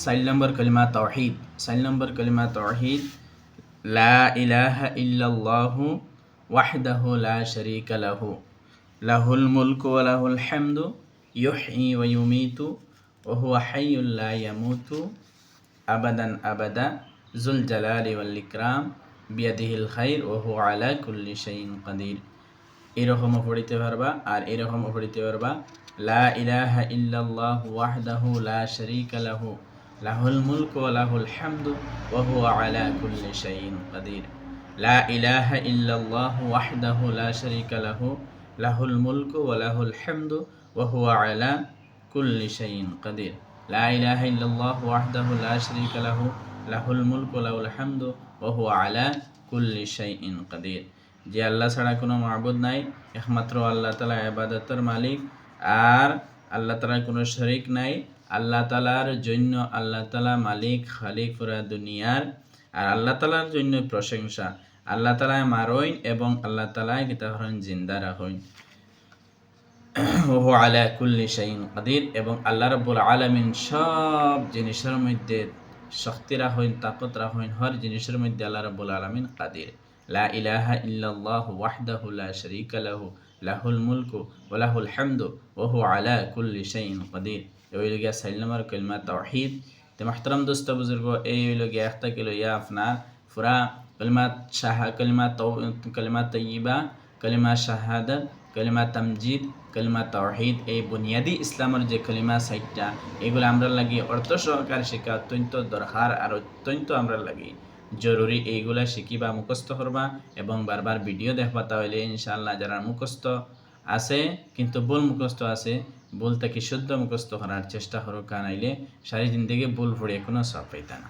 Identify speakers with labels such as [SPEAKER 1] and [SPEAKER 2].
[SPEAKER 1] 4 নম্বর কালিমা তাওহীদ। 4 নম্বর কালিমা তাওহীদ, লা ইলাহা ইল্লাল্লাহু ওয়াহদাহু লা শারীকা লাহু, লাহুল মুলকু ওয়া লাহুল হামদু, ইউহয়ি ওয়া ইউমীতু ওয়া হুয়া হাইয়্যুল লা ইয়ামুতু আবাদান আবাদা, যুল জালালি ওয়াল ইকরাম, বিয়াদিহিল খায়র ওয়া হুয়া আলা কুল্লি শাইইন কাদির। এরকমও পড়িতে পারবা। আর এরকমও পড়িতে পারবা, লা ইলাহা ইল্লাল্লাহু ওয়াহদাহু লা শারীকা লাহু, লাহুল মুলকু ওয়া লাহুল হামদু ওয়া হুয়া আলা কুল্লি শাইইন কাদির। লা ইলাহা ইল্লাল্লাহু ওয়াহদাহু লা শারীকা লাহু, লাহুল মুলকু ওয়া লাহুল হামদু ওয়া হুয়া আলা কুল্লি শাইইন কাদির। লা ইলাহা ইল্লাল্লাহু ওয়াহদাহু লা শারীকা লাহু, লাহুল মুলকু ওয়া লাহুল হামদু ওয়া হুয়া আলা কুল্লি শাইইন কাদির। যে আল্লাহ ছাড়া কোনো মাবুদ নাই, একমাত্র আল্লাহ তাআলা ইবাদতের মালিক, আর আল্লাহ তাআলার কোনো শরীক নাই। আল্লাহ তাআলার জন্য আল্লাহ তাআলা মালিক, খালিক পুরা দুনিয়ার। আর আল্লাহ তাআলার জন্য প্রশংসা। আল্লাহ তাআলা মারইন এবং আল্লাহ তাআলা কিতা করেন, জিন্দা রাখেন। ওহু আলা কুল্লি শাইইন কাদির, এবং আল্লাহ রাব্বুল আলামিন সব জিনিসের মধ্যে শক্তি রাখেন, তাকত রাখেন। হর জিনিসের মধ্যে আল্লাহ রাব্বুল আলামিন কাদির। লা ইলাহা ইল্লাল্লাহু ওয়াহদাহু লা শারীকা লাহু, লাহুল মুলকু ওয়া লাহুল হামদু ওয়া হুয়া আলা কুল্লি শাইইন কাদির। এই হইল গিয়া 4 নম্বর কালিমা তাওহীদ। তো মুহতারাম দোস্ত বুজুর্গ, এই হইল গিয়া একটা কিলো ইয়া আপনার পুরা কালিমা তাইয়্যিবা, কালিমা শাহাদাত, কালিমা তামজিদ, কালিমা তাওহীদ, এই বুনিয়াদি ইসলামের যে কালিমা 4টা, এগুলো আমরা লাগি অর্থ সহকারে শেখা অত্যন্ত দরকার আর অত্যন্ত আমরা লাগি জরুরি। এইগুলা শিখিবা, মুখস্থ করবা এবং বারবার ভিডিও দেখবা। তাহলে ইনশাআল্লাহ যারা মুখস্থ আছে কিন্তু ভুল মুখস্থ আছে, ভুল থেকে শুদ্ধ মুখস্থ করার চেষ্টা করো। কারণ আইলে সারি জিন্দেগি ভুল পড়ে কোনো সব পাইতা না।